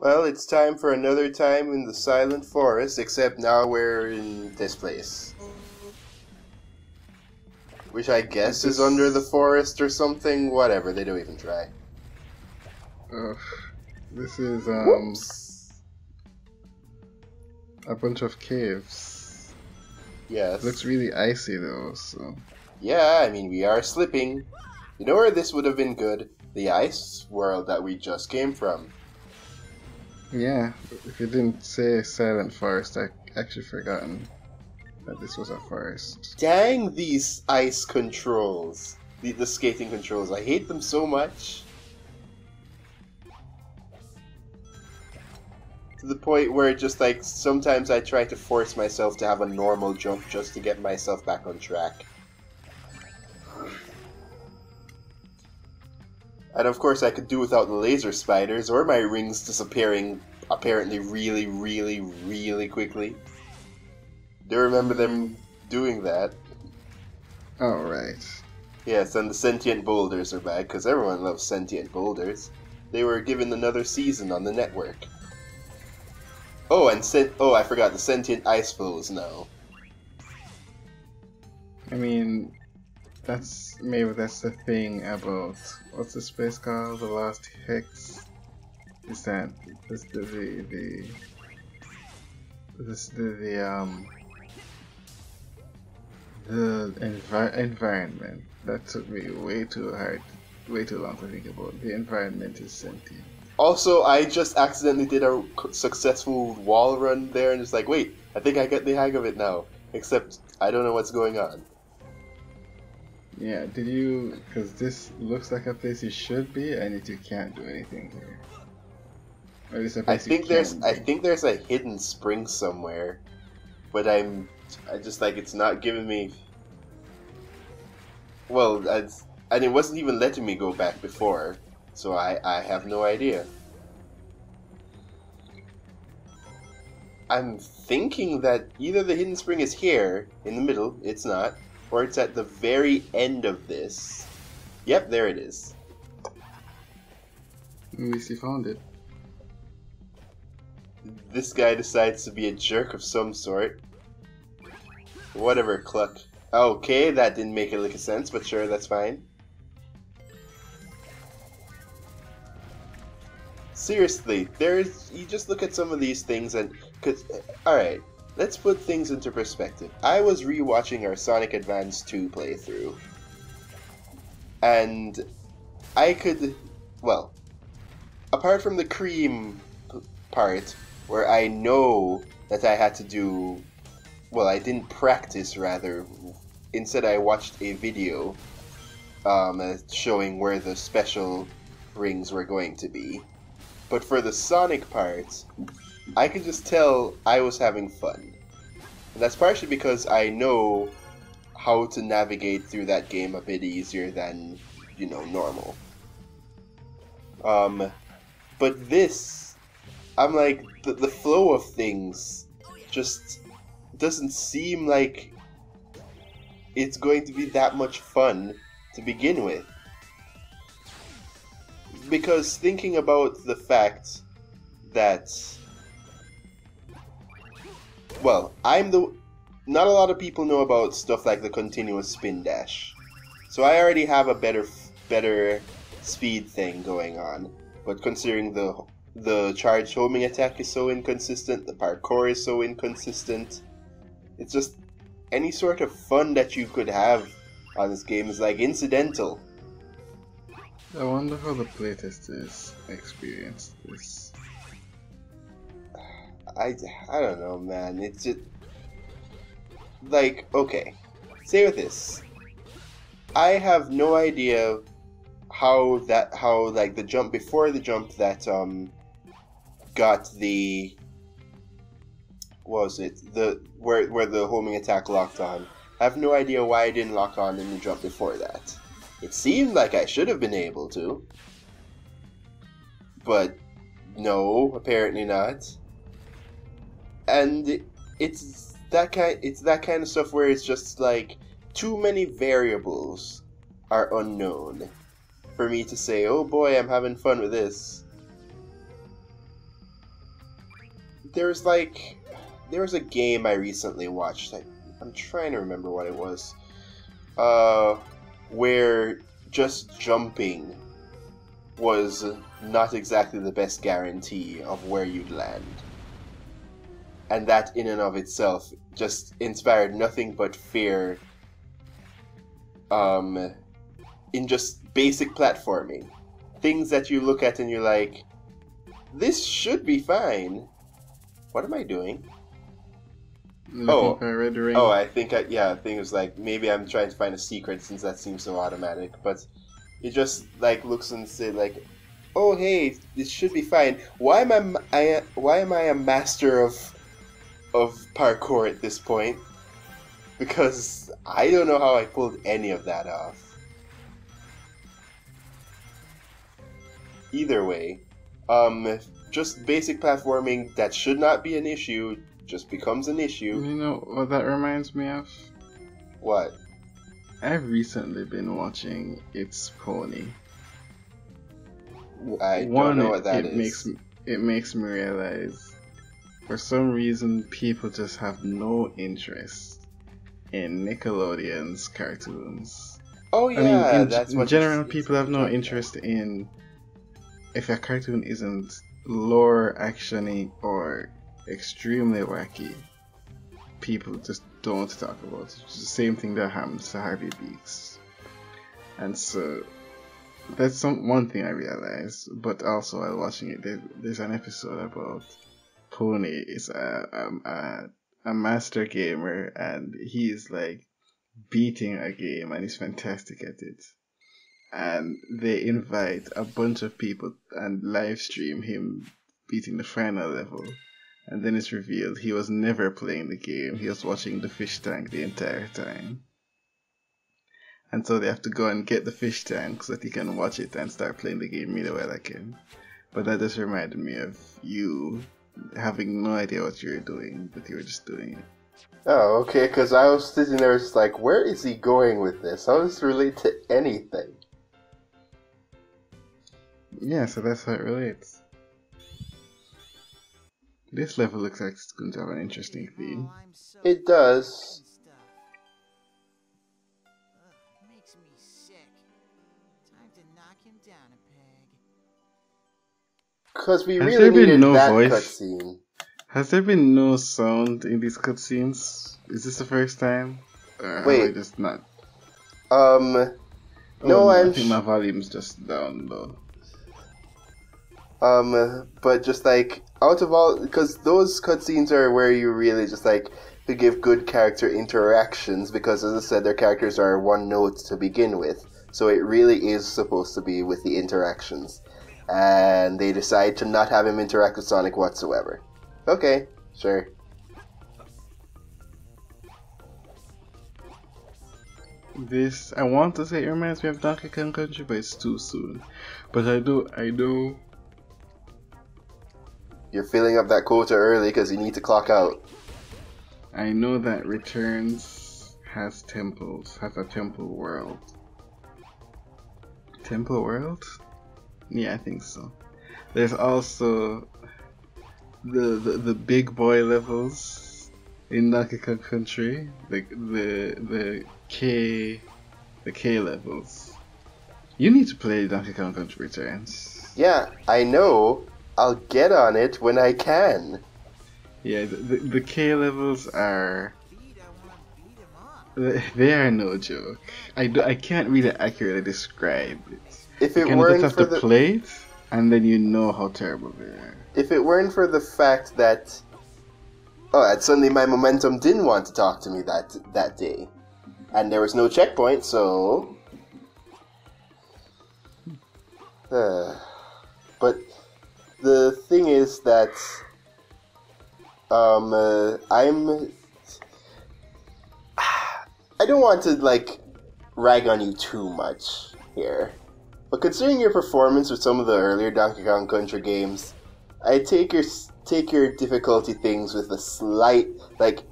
Well, it's time for another time in the Silent Forest, except now we're in this place. Which I guess is under the forest or something. Whatever, they don't even try. This is Whoops. a bunch of caves. Yes. It looks really icy though, so... Yeah, I mean, we are slipping. You know where this would have been good? The ice world that we just came from. Yeah, if you didn't say Silent Forest, I actually forgotten that this was a forest. Dang these ice controls. The skating controls. I hate them so much. To the point where just like sometimes I try to force myself to have a normal jump just to get myself back on track. And of course I could do without the laser spiders or my rings disappearing apparently really, really, really quickly. Do you remember them doing that? Oh, right. Yes, and the sentient boulders are back, because everyone loves sentient boulders. They were given another season on the network. Oh, and I forgot, the sentient ice flows now. I mean, maybe that's the thing about, what's this place called? The Lost Hex? Is that the environment. That took me way too long to think about. The environment is sentient. Also, I just accidentally did a successful wall run there and just like, wait, I think I get the hang of it now. Except, I don't know what's going on. Yeah, did you... Because this looks like a place you should be, and yet you can't do anything here. Or at least a place I think there's a hidden spring somewhere. But I just like, it's not giving me... Well, and it wasn't even letting me go back before. So I have no idea. I'm thinking that either the hidden spring is here, in the middle, it's not, or it's at the very end of this. Yep, there it is. At least you found it. This guy decides to be a jerk of some sort. Whatever, Cluck. Okay, that didn't make a lick of sense, but sure, that's fine. Seriously, you just look at some of these things and... Alright, let's put things into perspective. I was rewatching our Sonic Advance 2 playthrough. And I could... Well, apart from the cream part, where I know that I had to do... Well, I didn't practice, rather. Instead, I watched a video showing where the special rings were going to be. But for the Sonic parts, I could just tell I was having fun. And that's partially because I know how to navigate through that game a bit easier than, you know, normal. But this, I'm like, the flow of things just doesn't seem like it's going to be that much fun to begin with. Because thinking about the fact that, well, not a lot of people know about stuff like the continuous spin dash. So I already have a better speed thing going on. But considering the charged homing attack is so inconsistent, the parkour is so inconsistent, it's just any sort of fun that you could have on this game is like incidental. I wonder how the playtesters experienced this. I don't know, man. It's just like, okay, say with this, I have no idea how like the jump before the jump that got the, what was it, where the homing attack locked on. I have no idea why I didn't lock on in the jump before that. It seemed like I should have been able to, but no, apparently not. And it's that kind of stuff where it's just like too many variables are unknown for me to say, oh boy, I'm having fun with this. there was a game I recently watched. I'm trying to remember what it was. Where just jumping was not exactly the best guarantee of where you'd land. And that in and of itself just inspired nothing but fear in just basic platforming. Things that you look at and you're like, this should be fine. What am I doing? Looking for a red ring. Oh, I think it was like, maybe I'm trying to find a secret since that seems so automatic, but it just like looks and says like, oh hey, this should be fine. Why am I a master of parkour at this point? Because I don't know how I pulled any of that off. Either way, just basic platforming that should not be an issue just becomes an issue. You know what that reminds me of? What? I've recently been watching It's Pony. I don't know what that is. It makes me realize, for some reason, people just have no interest in Nickelodeon's cartoons. Oh yeah, I mean, that's in what general, people have no interest in if a cartoon isn't lore, actiony, or extremely wacky. People just don't talk about it. It's the same thing that happens to Harvey Beaks, and so that's one thing I realized. But also, while watching it, there's an episode about Pony is a master gamer, and he's like beating a game, and he's fantastic at it. And they invite a bunch of people and live stream him beating the final level. And then it's revealed he was never playing the game. He was watching the fish tank the entire time. And so they have to go and get the fish tank so that he can watch it and start playing the game meanwhile again. But that just reminded me of you having no idea what you were doing, but you were just doing it. Oh, okay, because I was sitting there just like, where is he going with this? How does this relate to anything? Yeah, so that's how it relates. This level looks like it's going to have an interesting theme. It does. Makes me sick. Time to knock him down a peg. Because we really needed that voice? cutscene. Has there been no sound in these cutscenes? Is this the first time? Or Wait. have I just not? No, I think my volume's just down low. But just like, out of all, because those cutscenes are where you really just like to give good character interactions, because as I said, their characters are one note to begin with, so it really is supposed to be with the interactions. And they decide to not have him interact with Sonic whatsoever. Okay, sure. This, I want to say it reminds me of Donkey Kong Country, but it's too soon. But I know. You're filling up that quota early because you need to clock out. I know that Returns has temples, has a temple world. Temple world? Yeah, I think so. There's also the big boy levels in Donkey Kong Country, the K levels. You need to play Donkey Kong Country Returns. Yeah, I know. I'll get on it when I can. Yeah, the K levels are... They are no joke. I can't really accurately describe it. If it you weren't just have for to the play it, and then you know how terrible they are. If it weren't for the fact that suddenly my momentum didn't want to talk to me that day, and there was no checkpoint, so. But the thing is that I don't want to like rag on you too much here, but considering your performance with some of the earlier Donkey Kong Country games, I take your difficulty things with a slight, like,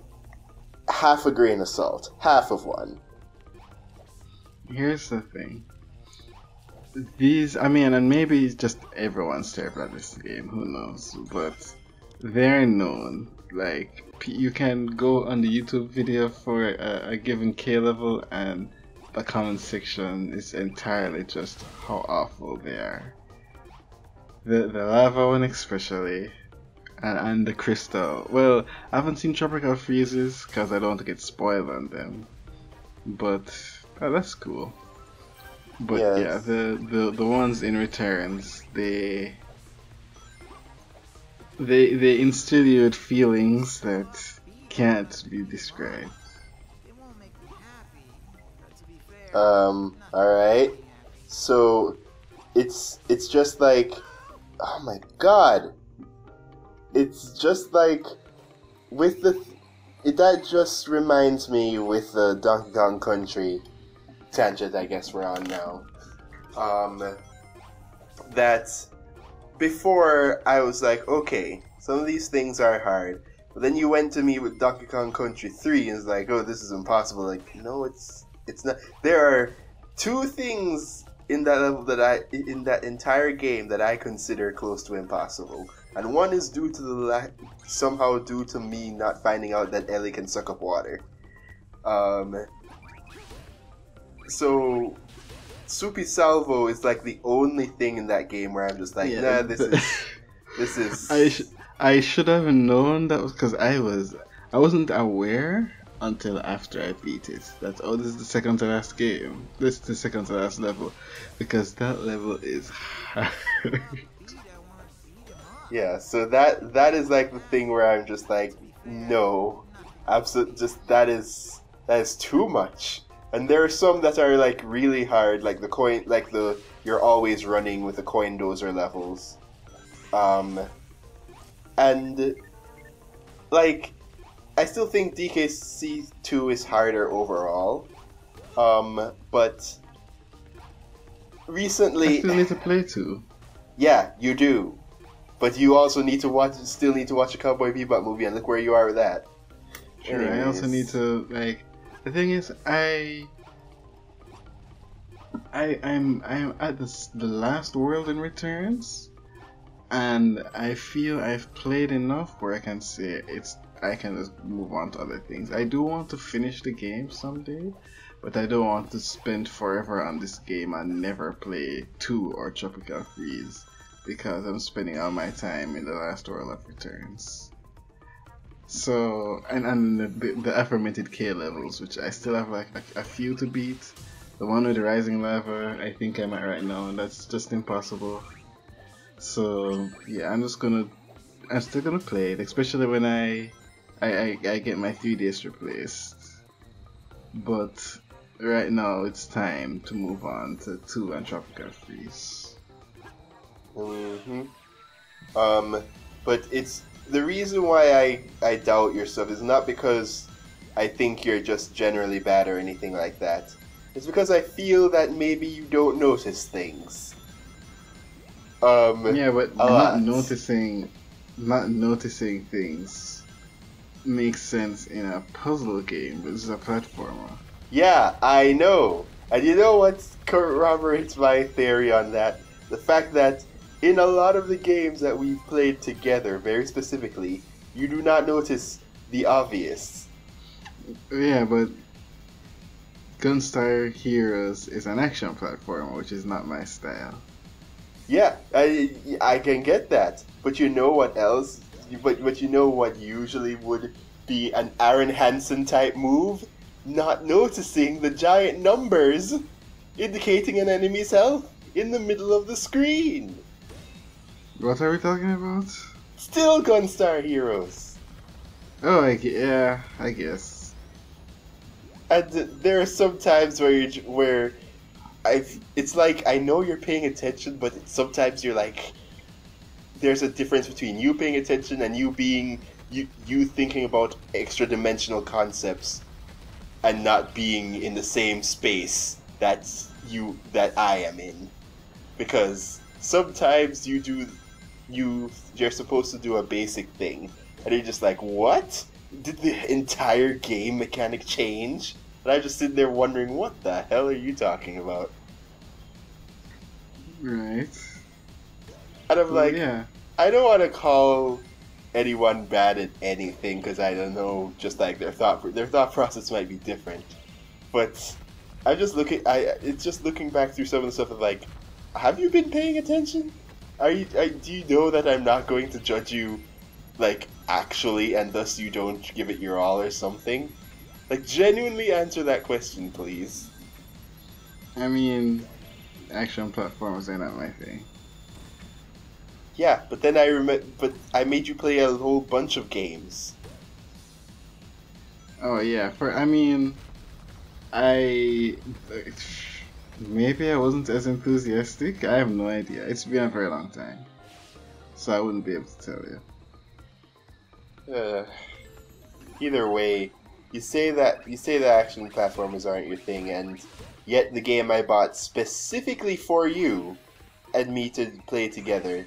half a grain of salt, half of one. Here's the thing. These, I mean, and maybe just everyone's terrible at this game, who knows, but they're known. Like you can go on the YouTube video for a given K level, and the comment section is entirely just how awful they are. The lava one especially, and the crystal. Well, I haven't seen tropical freezes because I don't want to get spoiled on them. But that's cool. But yeah, Yes. the ones in returns, they instill you with feelings that can't be described. It won't make me happy. But to be fair, nothing Alright. makes me happy. So it's just like, oh my god. It's just like with that just reminds me with the Donkey Kong Country tangent I guess we're on now. That before I was like, okay, some of these things are hard. But then you went to me with Donkey Kong Country 3 and it's like, oh, this is impossible. Like, no, it's not. There are two things in that level in that entire game that I consider close to impossible. And one is due to somehow due to me not finding out that Ellie can suck up water. So Soupy Salvo is like the only thing in that game where I'm just like, nah, this is. I should have known that was because I wasn't aware until after I beat it. That's this is the second to last game. This is the second to last level because that level is hard. Yeah, so that is like the thing where I'm just like, no, absolutely, just that is too much. And there are some that are like really hard, like you're always running with the coin dozer levels, and like I still think DKC 2 is harder overall, but recently I still need to play 2. Yeah, you do. But you also still need to watch a Cowboy Bebop movie, and look where you are with that. Sure, Anyways. I also need to the thing is I'm at the last world in Returns, and I feel I've played enough where I can say I can just move on to other things. I do want to finish the game someday, but I don't want to spend forever on this game and never play 2 or Tropical Freeze, because I'm spending all my time in the last world of Returns. So, and the aforementioned K levels, which I still have like a few to beat. The one with the rising lava, I think I'm at right now, and that's just impossible. So yeah, I'm still gonna play it, especially when I get my 3DS replaced. But right now it's time to move on to 2 and Tropical Freeze. But it's the reason why I doubt your stuff is not because I think you're just generally bad or anything like that. It's because I feel that maybe you don't notice things. Yeah, but not noticing things makes sense in a puzzle game, but this is a platformer. Yeah, I know. And you know what corroborates my theory on that? The fact that in a lot of the games that we've played together, very specifically, you do not notice the obvious. Yeah, but Gunstar Heroes is an action platformer, which is not my style. Yeah, I can get that. But you know what else? But you know what usually would be an Aaron Hansen type move? Not noticing the giant numbers indicating an enemy's health in the middle of the screen. What are we talking about? Still Gunstar Heroes. Oh, I guess. And there are some times where it's like I know you're paying attention, but sometimes you're like, there's a difference between you paying attention and you thinking about extra dimensional concepts and not being in the same space that I am in. Because sometimes you're supposed to do a basic thing and you're just like, what? Did the entire game mechanic change? And I'm just sitting there wondering, what the hell are you talking about? Right. And I'm like, yeah. I don't want to call anyone bad at anything because I don't know, just like their thought process might be different. But I'm just looking. It's just looking back through some of the stuff of like, have you been paying attention? Do you know that I'm not going to judge you, like actually, and thus you don't give it your all or something? Like genuinely answer that question, please. I mean, action platformers are not my thing. Yeah, but then but I made you play a whole bunch of games. Oh yeah, I mean, I maybe I wasn't as enthusiastic. I have no idea. It's been a very long time, so I wouldn't be able to tell you. Either way, you say that action platformers aren't your thing, and yet the game I bought specifically for you and me to play together,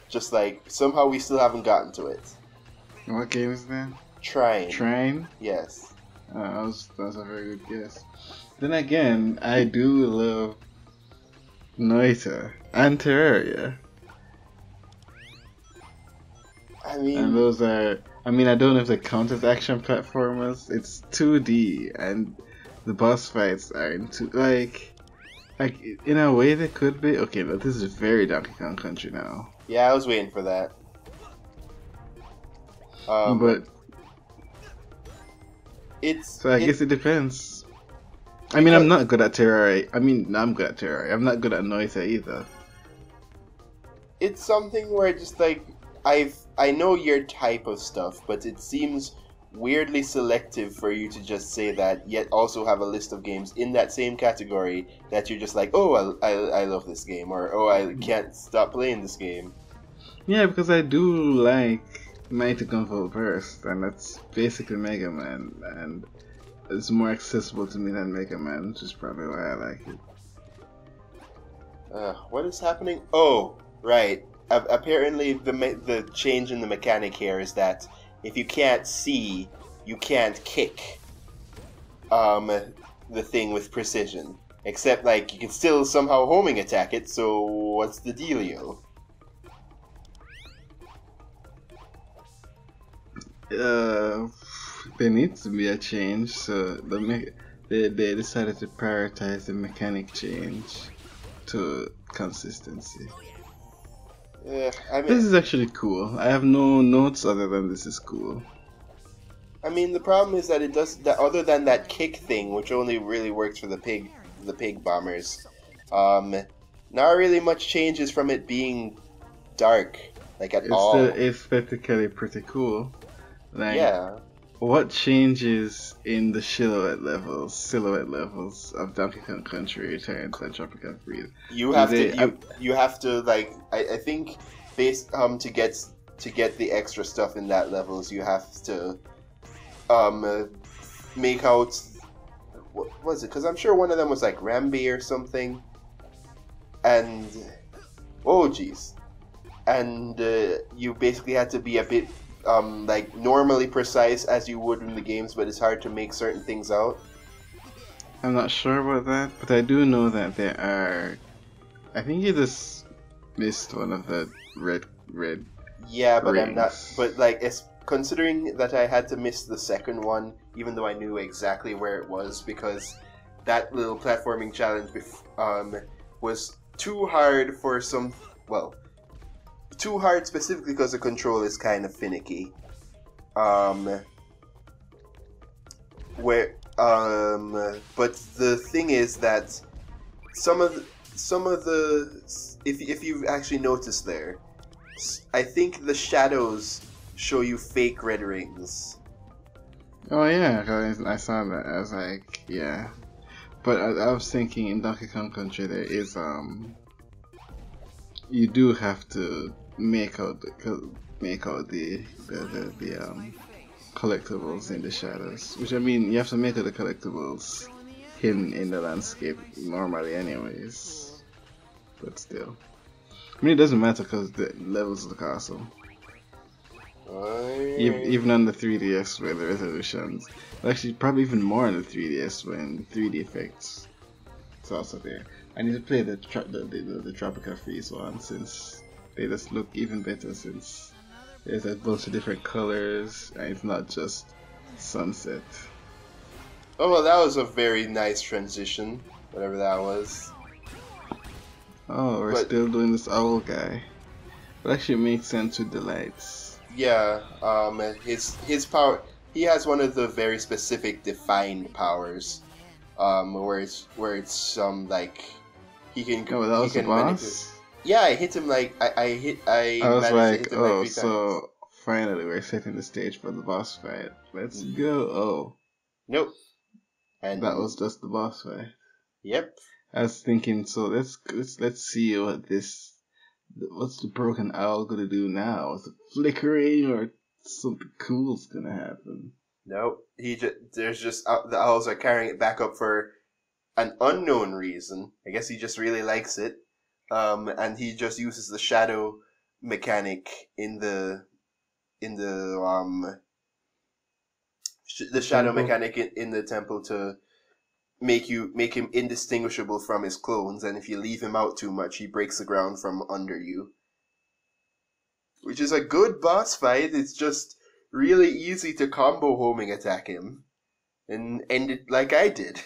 just like somehow we still haven't gotten to it. What game is that? Trine. Trine? Yes. That was a very good guess. Then again, I do love Noita and Terraria. I mean, and those are. I mean, I don't know if they count as action platformers. It's 2D, and the boss fights are in like in a way they could be. Okay, but this is very Donkey Kong Country now. Yeah, I was waiting for that. But it's I guess it depends. I mean, I'm not good at Terraria. I mean, I'm good at Terraria. I'm not good at Noita either. It's something where just like I know your type of stuff, but it seems weirdly selective for you to just say that, yet also have a list of games in that same category that you're just like, oh, I love this game, or oh, I can't stop playing this game. Yeah, because I do like Mighty Gunvolt Burst, and that's basically Mega Man, and it's more accessible to me than Mega Man, which is probably why I like it. What is happening? Oh, right. Apparently, the change in the mechanic here is that if you can't see, you can't kick the thing with precision. Except, like, you can still somehow homing attack it, so what's the dealio? There needs to be a change, so they decided to prioritize the mechanic change to consistency. I mean, this is actually cool. I have no notes other than this is cool. I mean, the problem is that it does that. Other than that kick thing, which only really works for the pig bombers, not really much changes from it being dark, like at all. It's still aesthetically pretty cool. Like, yeah. What changes in the silhouette levels of Donkey Kong Country Returns and Tropical Freeze? You have to like I think based to get the extra stuff in that levels you have to make out what was it? Because I'm sure one of them was like Rambi or something, and oh geez, and you basically had to be a bit like normally precise as you would in the games, but it's hard to make certain things out. I'm not sure about that, but I do know that there are. I think you just missed one of the red. Yeah, but rings. I'm not. But like, it's considering that I had to miss the second one, even though I knew exactly where it was, because that little platforming challenge was too hard for some. Well. Too hard specifically because the control is kind of finicky. But the thing is that some of the if you've actually noticed there, I think the shadows show you fake red rings. Oh yeah, I saw that. I was like, yeah, but I was thinking in Donkey Kong Country there is you do have to make out the collectibles in the shadows, which I mean you have to make out the collectibles hidden in the landscape normally anyways, but still I mean it doesn't matter because the levels of the castle even on the 3DS where the resolutions actually probably even more on the 3DS when 3D effects it's also there. I need to play the Tropical Freeze one since they just look even better since There's a bunch of different colors, and it's not just sunset. Oh well, that was a very nice transition, whatever that was. Oh, we're But still doing this owl guy. It actually makes sense with the lights. yeah, his power. He has one of the very specific defined powers, where it's like Oh, that he was the can manipulate. boss? Yeah, I hit him like I I was managed to hit like, him like oh, 3 times. so finally we're setting the stage for the boss fight. Let's Mm. go. Oh, Nope. that And was just the boss fight. yep. I was thinking, so let's see what's the broken owl gonna do now? Is it flickering or something cool's gonna happen? Nope. There's just the owls are carrying it back up for an unknown reason. I guess he just really likes it. And he just uses the shadow mechanic in the shadow Temple. mechanic in the temple to make him indistinguishable from his clones, and if you leave him out too much, he breaks the ground from under you. Which is a good boss fight. It's just really easy to combo homing attack him and end it like I did.